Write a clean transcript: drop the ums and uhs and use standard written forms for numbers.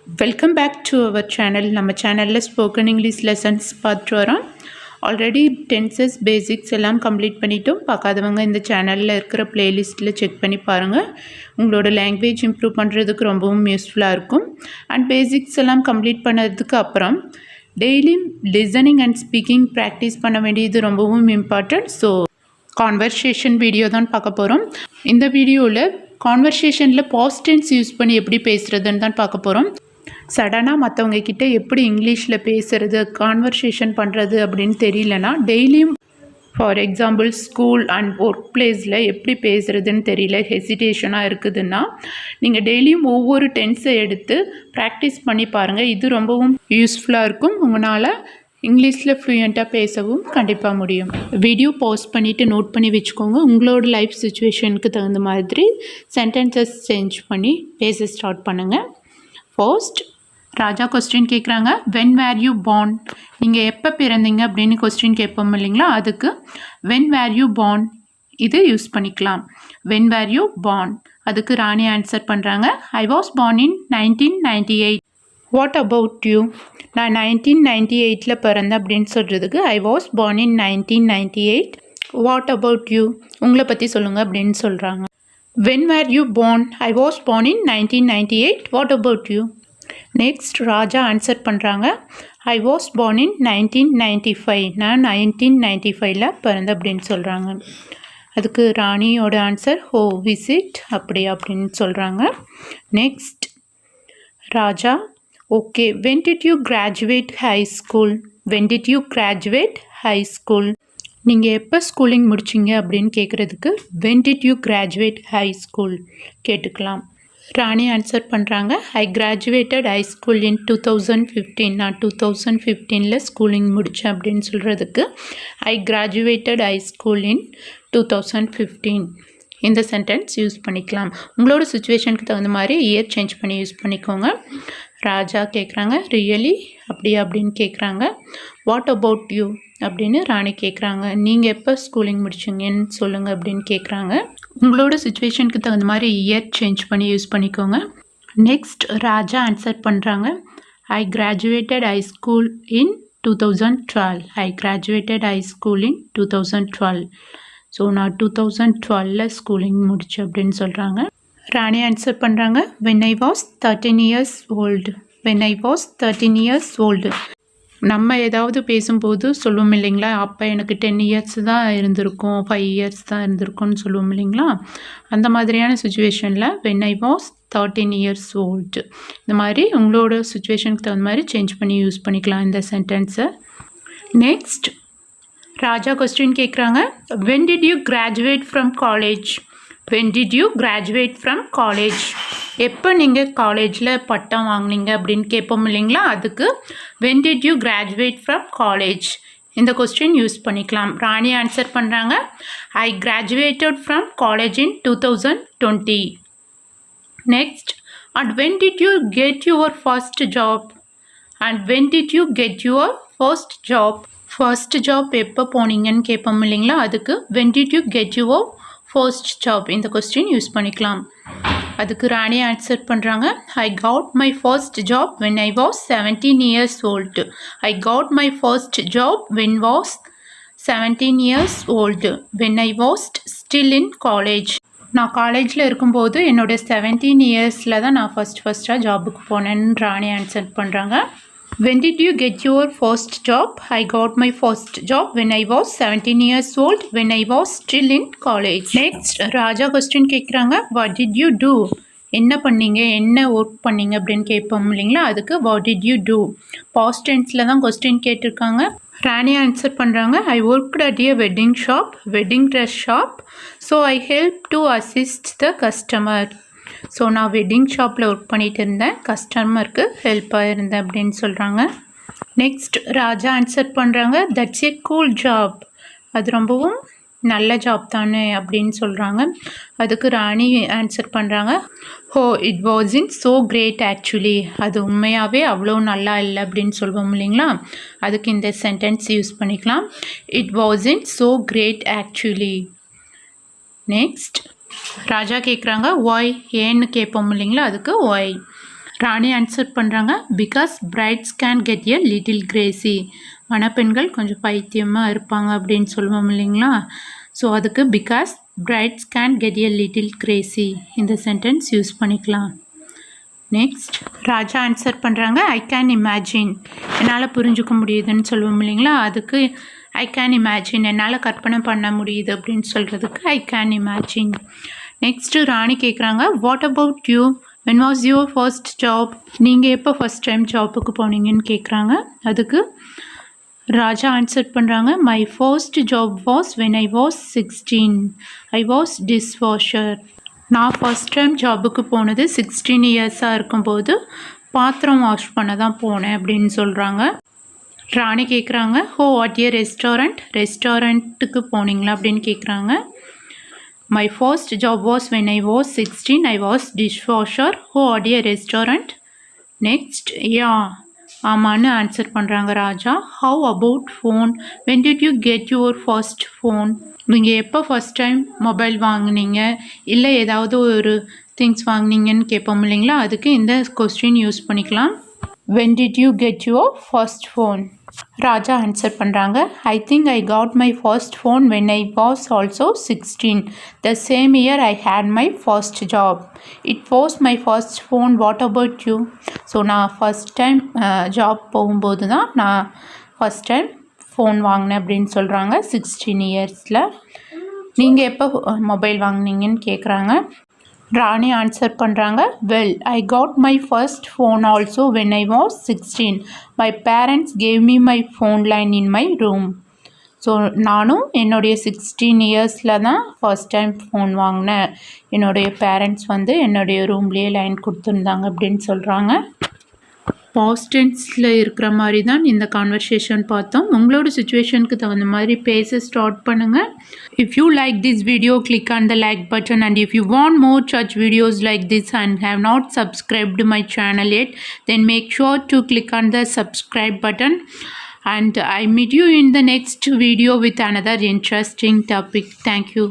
Welcome back to our channel. நம்ம சேனலில் spoken English lessons பார்த்துட்டு வரோம். ஆல்ரெடி டென்சஸ் பேசிக்ஸ் எல்லாம் கம்ப்ளீட் பண்ணிட்டோம். பார்க்காதவங்க இந்த சேனலில் இருக்கிற ப்ளேலிஸ்ட்டில் செக் பண்ணி பாருங்கள். உங்களோட லாங்குவேஜ் இம்ப்ரூவ் பண்ணுறதுக்கு ரொம்பவும் யூஸ்ஃபுல்லாக இருக்கும். அண்ட் பேசிக்ஸ் எல்லாம் கம்ப்ளீட் பண்ணதுக்கு அப்புறம் daily listening and speaking practice பண்ண வேண்டியது ரொம்பவும் இம்பார்ட்டன்ட். ஸோ கான்வர்சேஷன் வீடியோ தான் பார்க்க போகிறோம். இந்த வீடியோவில் கான்வர்சேஷனில் பாஸ்ட் டென்ஸ் யூஸ் பண்ணி எப்படி பேசுகிறதுன்னு தான் பார்க்க போகிறோம். சடனாக மற்றவங்க கிட்டே எப்படி இங்கிலீஷில் பேசுகிறது, கான்வர்சேஷன் பண்ணுறது அப்படின்னு தெரியலனா, டெய்லியும் for example school and work பிளேஸில் எப்படி பேசுகிறதுன்னு தெரியல, ஹெசிடேஷனாக இருக்குதுன்னா, நீங்கள் டெய்லியும் ஒவ்வொரு டென்ஸை எடுத்து ப்ராக்டிஸ் பண்ணி பாருங்கள். இது ரொம்பவும் யூஸ்ஃபுல்லாக இருக்கும். உங்களால் இங்கிலீஷில் ஃப்ளூயண்ட்டாக பேசவும் கண்டிப்பாக முடியும். வீடியோ பாஸ் பண்ணிவிட்டு நோட் பண்ணி வச்சுக்கோங்க. உங்களோட லைஃப் சுச்சுவேஷனுக்கு தகுந்த மாதிரி சென்டென்சஸ் சேஞ்ச் பண்ணி பேச ஸ்டார்ட் பண்ணுங்கள். ஃபர்ஸ்ட் ராஜா கொஸ்டின் கேட்குறாங்க, வென் வேர் யூ பார்ன், நீங்கள் எப்போ பிறந்தீங்க அப்படின்னு கொஸ்டின் கேட்போம் இல்லைங்களா, அதுக்கு வென் வேர் யூ பார்ன் இது யூஸ் பண்ணிக்கலாம். வென் வேர் யூ பார்ன், அதுக்கு ராணி ஆன்சர் பண்ணுறாங்க, I was born in 1998. What about you, நான் 1998 பிறந்தேன் அப்படின்னு சொல்கிறதுக்கு I was born in 1998. What about you, உங்களை பற்றி சொல்லுங்கள் அப்படின்னு சொல்கிறாங்க. When were you born, I was born in 1998. What about you. Next Raja answer பண்ணுறாங்க, ஐ வாஸ் பார்ன் இன் 1995. நான் 1995 பிறந்தேன் அப்படின்னு சொல்கிறாங்க. அதுக்கு ராணியோட ஆன்சர் ஹோ விசிட் அப்படி அப்படின்னு சொல்கிறாங்க. Next Raja, okay when did you graduate high school, when did you graduate high school, நீங்கள் எப்போ ஸ்கூலிங் முடிச்சிங்க அப்படின்னு கேட்குறதுக்கு when did you graduate high school கேட்டுக்கலாம். ராணி ஆன்சர் பண்ணுறாங்க, ஐ கிராஜுவேட்டட் ஹை ஸ்கூல் இன் 2015. நான் 2015 ஸ்கூலிங் முடித்தேன் அப்படின்னு சொல்கிறதுக்கு ஐ கிராஜுவேட்டட் ஹை ஸ்கூல் இன் 2015. இந்த சென்டென்ஸ் யூஸ் பண்ணிக்கலாம். உங்களோட சுச்சுவேஷனுக்கு தகுந்த மாதிரி இயர் சேஞ்ச் பண்ணி யூஸ் பண்ணிக்கோங்க. ராஜா கேட்குறாங்க, ரியலி அப்படியா அப்படின்னு கேட்குறாங்க. வாட் அபவுட் யூ அப்படின்னு ராணி கேட்குறாங்க, நீங்கள் எப்போ ஸ்கூலிங் முடிச்சிங்கன்னு சொல்லுங்கள் அப்படின்னு கேட்குறாங்க. உங்களோட சுச்சுவேஷனுக்கு தகுந்த மாதிரி இயர் சேஞ்ச் பண்ணி யூஸ் பண்ணிக்கோங்க. நெக்ஸ்ட் ராஜா ஆன்சர் பண்ணுறாங்க, I graduated high school in 2012. I graduated high school in 2012. So நான் 2012 ஸ்கூலிங் முடிச்சு அப்படின்னு சொல்கிறாங்க. ராணி ஆன்சர் பண்ணுறாங்க, when I was 13 years old. When I was 13 years old. நம்ம ஏதாவது பேசும்போது சொல்லுவோம் இல்லைங்களா, அப்போ எனக்கு 10 years தான் இருந்திருக்கும், 5 years தான் இருந்திருக்கும்னு சொல்லுவோம் இல்லைங்களா, அந்த மாதிரியான சுச்சுவேஷனில் when I was 13 years old இந்த மாதிரி உங்களோட சுச்சுவேஷனுக்கு தகுந்த மாதிரி சேஞ்ச் பண்ணி யூஸ் பண்ணிக்கலாம் இந்த சென்டென்ஸை. நெக்ஸ்ட் ராஜா கொஸ்டின் கேட்குறாங்க, when did you graduate from college, when did you graduate from college, எப்போ நீங்கள் காலேஜில் பட்டம் வாங்கினீங்க அப்படின்னு கேட்போம் இல்லைங்களா, அதுக்கு when did you graduate from college இந்த கொஸ்டின் யூஸ் பண்ணிக்கலாம். ராணி ஆன்சர் பண்ணுறாங்க, I graduated from college in 2020. Next, and when did you get your first job, and when did you get your first job, first job எப்போ போனீங்கன்னு கேட்போம் இல்லைங்களா, அதுக்கு when did you get your first job இந்த question use பண்ணிக்கலாம். அதுக்கு Rani answer பண்ணுறாங்க, ஐ got my first job when I was 17 years old. I got my first job when was 17 years old. When I was still in college. நான் காலேஜில் இருக்கும்போது என்னோடய 17 yearsல தான் நான் ஃபஸ்ட்டாக ஜாபுக்கு போனேன்னு ராணி ஆன்சர் பண்ணுறாங்க. When did you get your first job? I got my first job when I was 17 years old, when I was still in college. Next, Raja question கேட்குறாங்க, what did you do? என்ன பண்ணீங்க, என்ன work பண்ணீங்க அப்படின்னு கேட்போம் இல்லைங்களா, அதுக்கு what did you do. Past டென்ஸில் தான் கொஸ்டின் கேட்டிருக்காங்க. ராணி ஆன்சர் பண்ணுறாங்க, I worked at a wedding shop, wedding dress shop, so I helped to assist the customer. So நான் வெட்டிங் ஷாப்பில் ஒர்க் பண்ணிகிட்டு இருந்தேன், கஸ்டமருக்கு ஹெல்ப்பாக இருந்தேன் அப்படின்னு சொல்கிறாங்க. நெக்ஸ்ட் ராஜா ஆன்சர் பண்ணுறாங்க, தட்ஸ் ஏ கூல் ஜாப், அது ரொம்பவும் நல்ல ஜாப் தானே அப்படின்னு சொல்கிறாங்க. அதுக்கு ராணி ஆன்சர் பண்ணுறாங்க, oh it was in so great actually, அது உண்மையாகவே அவ்வளோ நல்லா இல்லை அப்படின்னு சொல்லுவோம் இல்லைங்களா, அதுக்கு இந்த சென்டென்ஸ் யூஸ் பண்ணிக்கலாம். It was in so great actually. Next Raja கேட்குறாங்க, ஒய் ஏன்னு கேட்போம் இல்லைங்களா, அதுக்கு ஒய். ராணி ஆன்சர் பண்ணுறாங்க, because brides can get a little crazy. மணப்பெண்கள் கொஞ்சம் பைத்தியமாக இருப்பாங்க அப்படின்னு சொல்லுவோம் இல்லைங்களா. ஸோ அதுக்கு because brides can get a little crazy இந்த சென்டென்ஸ் யூஸ் பண்ணிக்கலாம். நெக்ஸ்ட் ராஜா ஆன்சர் பண்ணுறாங்க, ஐ கேன் இமேஜின். என்னால் புரிஞ்சுக்க முடியுதுன்னு சொல்லுவோம் இல்லைங்களா. அதுக்கு ஐ கேன் இமேஜின், என்னால் கற்பனை பண்ண முடியுது அப்படின்னு சொல்கிறதுக்கு ஐ கேன் இமேஜின். நெக்ஸ்ட்டு ராணி கேட்குறாங்க, what about you, when was your first job? நீங்கள் எப்போ ஃபஸ்ட் டைம் ஜாப்புக்கு போனீங்கன்னு கேட்குறாங்க. அதுக்கு ராஜா ஆன்சர் பண்ணுறாங்க, my first job was when I was 16. I was dishwasher. நான் ஃபஸ்ட் டைம் ஜாபுக்கு போனது 16 இயர்ஸாக இருக்கும்போது பாத்திரம் வாஷ் பண்ண தான் போனேன் அப்படின்னு சொல்கிறாங்க. ராணி கேட்குறாங்க, ஹோ வாட் ஏ ரெஸ்டாரண்ட்டுக்கு போனீங்களா அப்படின்னு கேட்குறாங்க. My first job was when I was 16. I was dishwasher. ஹோ வாட் ஏ ரெஸ்டாரண்ட். நெக்ஸ்ட் யா ஆமான்னு ஆன்சர் பண்ணுறாங்க Raja. How about phone, when did you get your first phone. நீங்கள் எப்போ ஃபஸ்ட் டைம் மொபைல் வாங்கினீங்க, இல்லை ஏதாவது ஒரு திங்ஸ் வாங்கினீங்கன்னு கேட்போம் இல்லைங்களா. அதுக்கு இந்த கொஸ்டின் யூஸ் பண்ணிக்கலாம். when did you get your first phone? Raja answer பண்ணுறாங்க, I think I got my first phone when I was also 16. The same year I had my first job. It was my first phone. What about you? So நான் first time job போகும்போது தான் நான் first time phone வாங்கினேன் அப்படின்னு சொல்கிறாங்க 16 இயர்ஸில். நீங்கள் எப்போ மொபைல் வாங்கினீங்கன்னு கேட்குறாங்க. ராணி ஆன்சர் பண்ணுறாங்க, well I got my first phone also when I was 16. My parents gave me my phone line in my room. So நானும் என்னுடைய 16 இயர்ஸில் தான் ஃபர்ஸ்ட் டைம் ஃபோன் வாங்கினேன். என்னுடைய பேரண்ட்ஸ் வந்து என்னுடைய ரூம்லேயே லைன் கொடுத்துருந்தாங்க அப்படின்னு சொல்கிறாங்க. பாஸ்ட் டென்ஸில் இருக்கிற மாதிரி தான் இந்த கான்வர்சேஷன் பார்த்தோம். உங்களோட சுச்சுவேஷனுக்கு தகுந்த மாதிரி பேச ஸ்டார்ட் பண்ணுங்கள். If you like this video, click on the like button, and if you want more such videos like this and have not subscribed my channel yet, then make sure to click on the subscribe button, and I meet you in the next video with another interesting topic. Thank you.